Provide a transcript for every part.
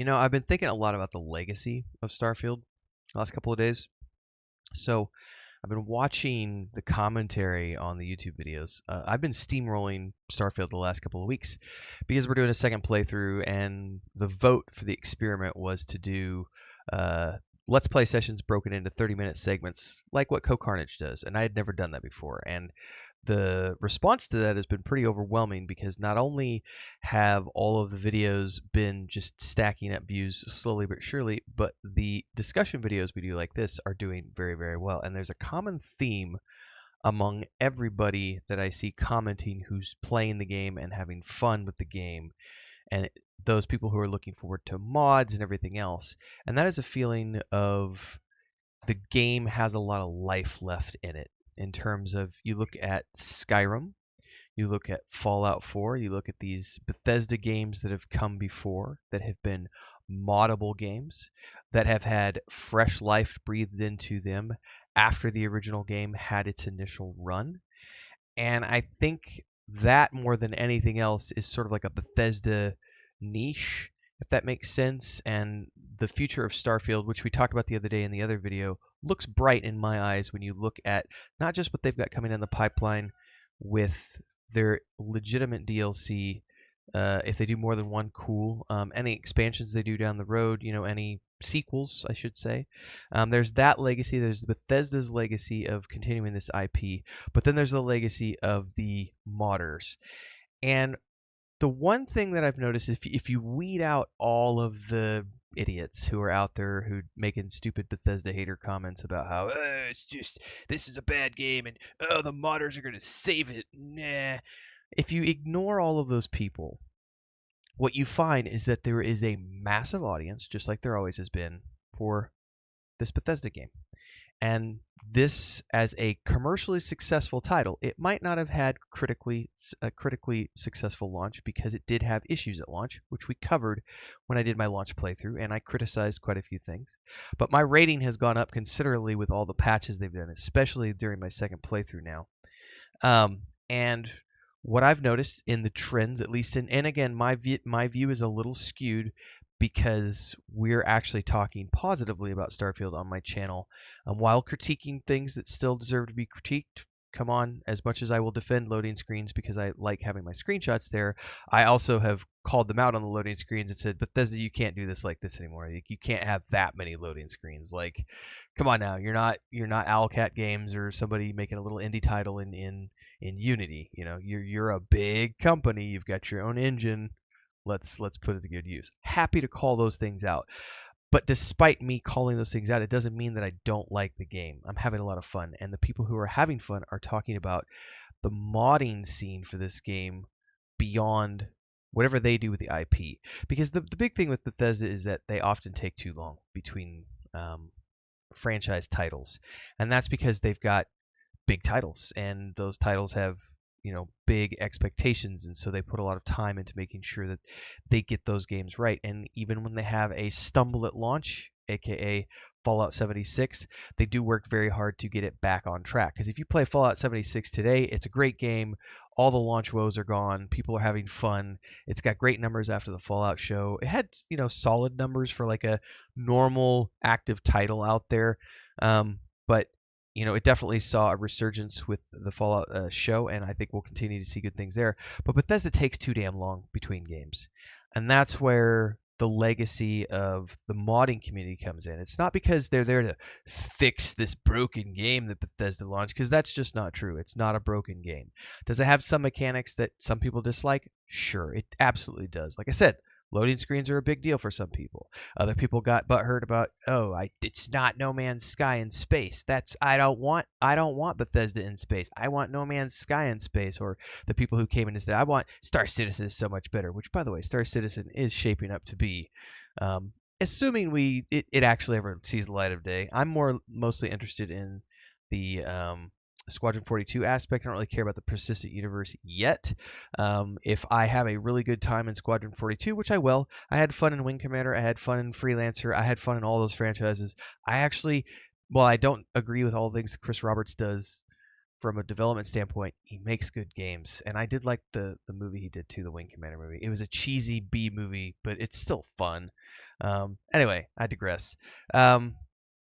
I've been thinking a lot about the legacy of Starfield the last couple of days. So I've been watching the commentary on the YouTube videos. I've been steamrolling Starfield the last couple of weeks because we're doing a second playthrough, and the vote for the experiment was to do uh, Let's Play sessions broken into 30-minute segments, like what Co-Carnage does, and I had never done that before. And the response to that has been pretty overwhelming because not only have all of the videos been just stacking up views slowly but surely, but the discussion videos we do like this are doing very, very well. And there's a common theme among everybody that I see commenting who's playing the game and having fun with the game, and those people who are looking forward to mods and everything else. And that is a feeling of the game has a lot of life left in it. In terms of, you look at Skyrim, you look at Fallout 4, you look at these Bethesda games that have come before that have been moddable games that have had fresh life breathed into them after the original game had its initial run. And I think that more than anything else is sort of like a Bethesda niche, if that makes sense. And the future of Starfield, which we talked about the other day in the other video, looks bright in my eyes when you look at not just what they've got coming in the pipeline with their legitimate DLC. If they do more than one, cool. Any expansions they do down the road, any sequels, I should say. There's that legacy. There's Bethesda's legacy of continuing this IP, but then there's the legacy of the modders. And the one thing that I've noticed, if you weed out all of the idiots who are out there who making stupid Bethesda hater comments about how it's just this is a bad game and the modders are gonna save it. Nah. If you ignore all of those people, what you find is that there is a massive audience, just like there always has been, for this Bethesda game. And this, as a commercially successful title, it might not have had a critically successful launch because it did have issues at launch, which we covered when I did my launch playthrough, and I criticized quite a few things. But my rating has gone up considerably with all the patches they've done, especially during my second playthrough now. And what I've noticed in the trends, at least and again, my view is a little skewed because we're actually talking positively about Starfield on my channel, while critiquing things that still deserve to be critiqued. Come on, as much as I will defend loading screens because I like having my screenshots there, I also have called them out on the loading screens and said, Bethesda, you can't do this like this anymore. You can't have that many loading screens. Like, come on now, you're not Owlcat Games or somebody making a little indie title in Unity. You're a big company. You've got your own engine. Let's put it to good use. Happy to call those things out. But despite me calling those things out, it doesn't mean that I don't like the game. I'm having a lot of fun, and the people who are having fun are talking about the modding scene for this game beyond whatever they do with the IP. Because the big thing with Bethesda is that they often take too long between franchise titles, and that's because they've got big titles, and those titles have big expectations, and so they put a lot of time into making sure that they get those games right. And even when they have a stumble at launch, aka Fallout 76, they do work very hard to get it back on track. Because if you play Fallout 76 today, it's a great game. All the launch woes are gone. People are having fun. It's got great numbers after the Fallout show. It had solid numbers for like a normal active title out there, but it definitely saw a resurgence with the Fallout show, and I think we'll continue to see good things there. But Bethesda takes too damn long between games, and that's where the legacy of the modding community comes in. It's not because they're there to fix this broken game that Bethesda launched, because that's just not true. It's not a broken game. Does it have some mechanics that some people dislike? Sure, it absolutely does. Like I said, loading screens are a big deal for some people. Other people got butthurt about, it's not No Man's Sky in space. I don't want Bethesda in space. I want No Man's Sky in space. Or the people who came in and said, I want Star Citizen is so much better. Which, by the way, Star Citizen is shaping up to be, assuming it actually ever sees the light of day. I'm mostly interested in the Squadron 42 aspect. I don't really care about the persistent universe yet. If I have a really good time in Squadron 42, which I will, I had fun in Wing Commander, I had fun in Freelancer, I had fun in all those franchises. While I don't agree with all the things that Chris Roberts does from a development standpoint, he makes good games. And I did like the movie he did too, the Wing Commander movie. It was a cheesy B movie, but it's still fun. Anyway, I digress. Um,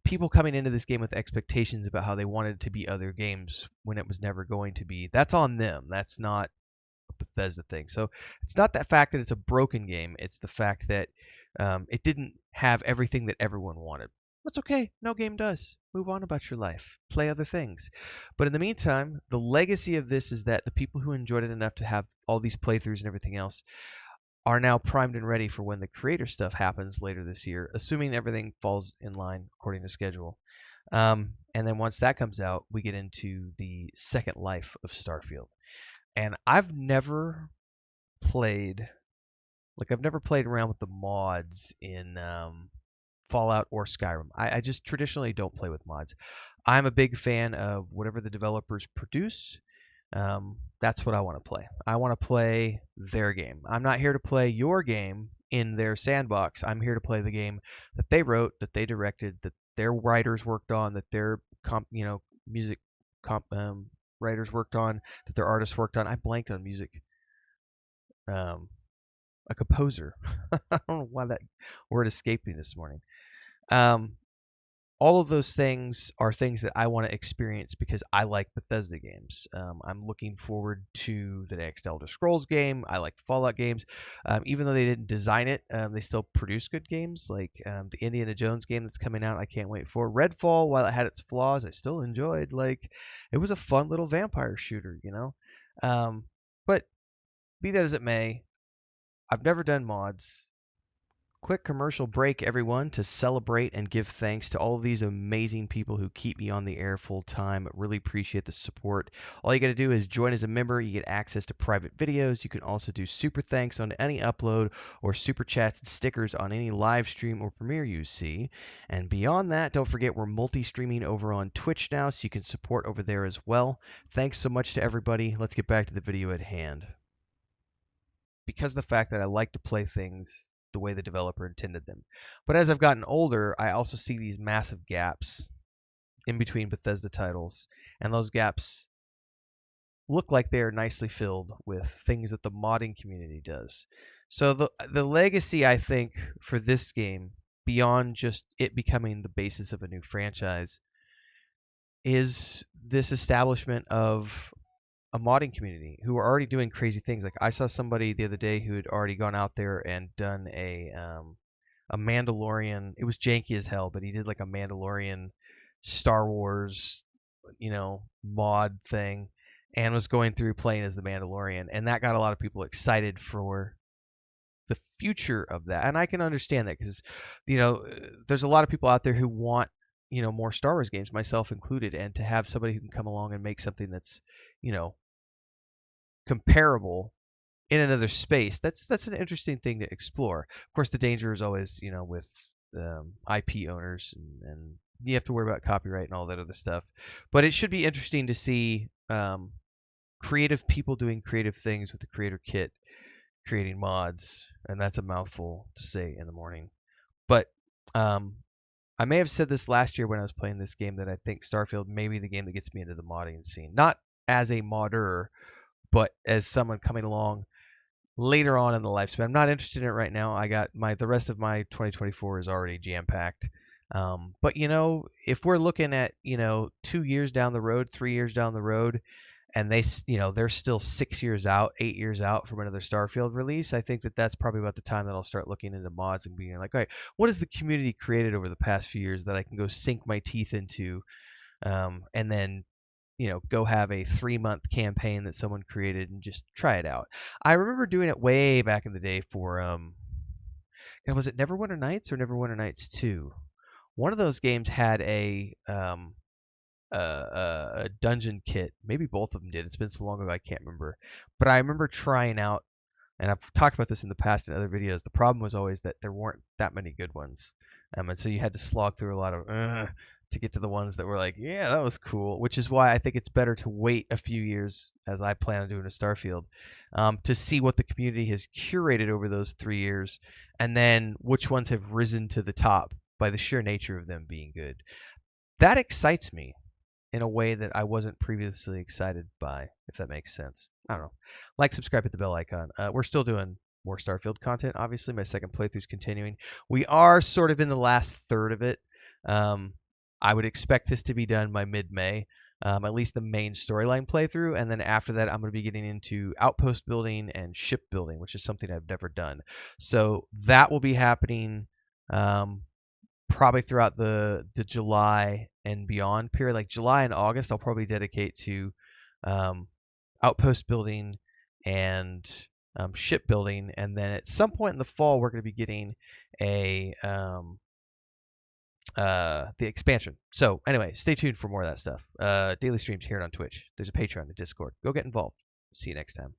People coming into this game with expectations about how they wanted it to be other games when it was never going to be. That's on them. That's not a Bethesda thing. So it's not that fact that it's a broken game. It's the fact that it didn't have everything that everyone wanted. That's okay. No game does. Move on about your life. Play other things. But in the meantime, the legacy of this is that the people who enjoyed it enough to have all these playthroughs and everything else are now primed and ready for when the creator stuff happens later this year, assuming everything falls in line according to schedule. And then once that comes out, we get into the second life of Starfield. And played, I've never played around with the mods in Fallout or Skyrim. I just traditionally don't play with mods. I'm a big fan of whatever the developers produce. That's what I want to play. I want to play their game. I'm not here to play your game in their sandbox. I'm here to play the game that they wrote, that they directed, that their writers worked on, that their music writers worked on, that their artists worked on. I blanked on music. A composer. I don't know why that word escaped me this morning. Um, all of those things are things that I want to experience because I like Bethesda games. I'm looking forward to the next Elder Scrolls game. I like the Fallout games. Even though they didn't design it, they still produce good games. Like the Indiana Jones game that's coming out, I can't wait for. Redfall, while it had its flaws, I still enjoyed. Like, it was a fun little vampire shooter, you know? But be that as it may, I've never done mods. Quick commercial break, everyone, to celebrate and give thanks to all of these amazing people who keep me on the air full time. Really appreciate the support. All you got to do is join as a member. You get access to private videos. You can also do super thanks on any upload or super chats and stickers on any live stream or premiere you see. And beyond that, don't forget we're multi-streaming over on Twitch now, so you can support over there as well. Thanks so much to everybody. Let's get back to the video at hand. Because of the fact that I like to play things the way the developer intended them. But as I've gotten older, I also see these massive gaps in between Bethesda titles, and those gaps look like they are nicely filled with things that the modding community does. So the legacy, I think, for this game, beyond just it becoming the basis of a new franchise, is this establishment of a modding community who are already doing crazy things. Like, I saw somebody the other day who had already gone out there and done a Mandalorian. It was janky as hell, but he did like a Mandalorian Star Wars, mod thing, and was going through playing as the Mandalorian, and that got a lot of people excited for the future of that. And I can understand that because, there's a lot of people out there who want more Star Wars games, myself included, and to have somebody who can come along and make something that's comparable in another space, that's an interesting thing to explore. Of course, the danger is always, with IP owners, and you have to worry about copyright and all that other stuff. But it should be interesting to see creative people doing creative things with the creator kit, creating mods, and that's a mouthful to say in the morning. But I may have said this last year when I was playing this game, that I think Starfield may be the game that gets me into the modding scene. Not as a modder, but as someone coming along later on in the lifespan. I'm not interested in it right now. I got the rest of my 2024 is already jam packed. But if we're looking at 2 years down the road, 3 years down the road, and they're still 6 years out, 8 years out from another Starfield release, I think that that's probably about the time that I'll start looking into mods and being like, all right, what has the community created over the past few years that I can go sink my teeth into, and then go have a 3-month campaign that someone created and just try it out. I remember doing it way back in the day for was it Neverwinter Nights or Neverwinter Nights 2? One of those games had a dungeon kit. Maybe both of them did. It's been so long ago I can't remember. But I remember trying out, and I've talked about this in the past in other videos. The problem was always that there weren't that many good ones, and so you had to slog through a lot of to get to the ones that were like, yeah, that was cool. Which is why I think it's better to wait a few years, as I plan on doing a Starfield, to see what the community has curated over those 3 years, and then which ones have risen to the top by the sheer nature of them being good. That excites me in a way that I wasn't previously excited by, if that makes sense. I don't know. Like, subscribe, hit the bell icon. We're still doing more Starfield content. Obviously, my second playthrough is continuing. We are sort of in the last third of it. I would expect this to be done by mid-May, at least the main storyline playthrough, and then after that, I'm going to be getting into outpost building and ship building, which is something I've never done. So that will be happening probably throughout the July and beyond period. Like July and August, I'll probably dedicate to outpost building and ship building, and then at some point in the fall, we're going to be getting a the expansion. So anyway, stay tuned for more of that stuff. Daily streams here on Twitch. There's a Patreon, a Discord. Go get involved. See you next time.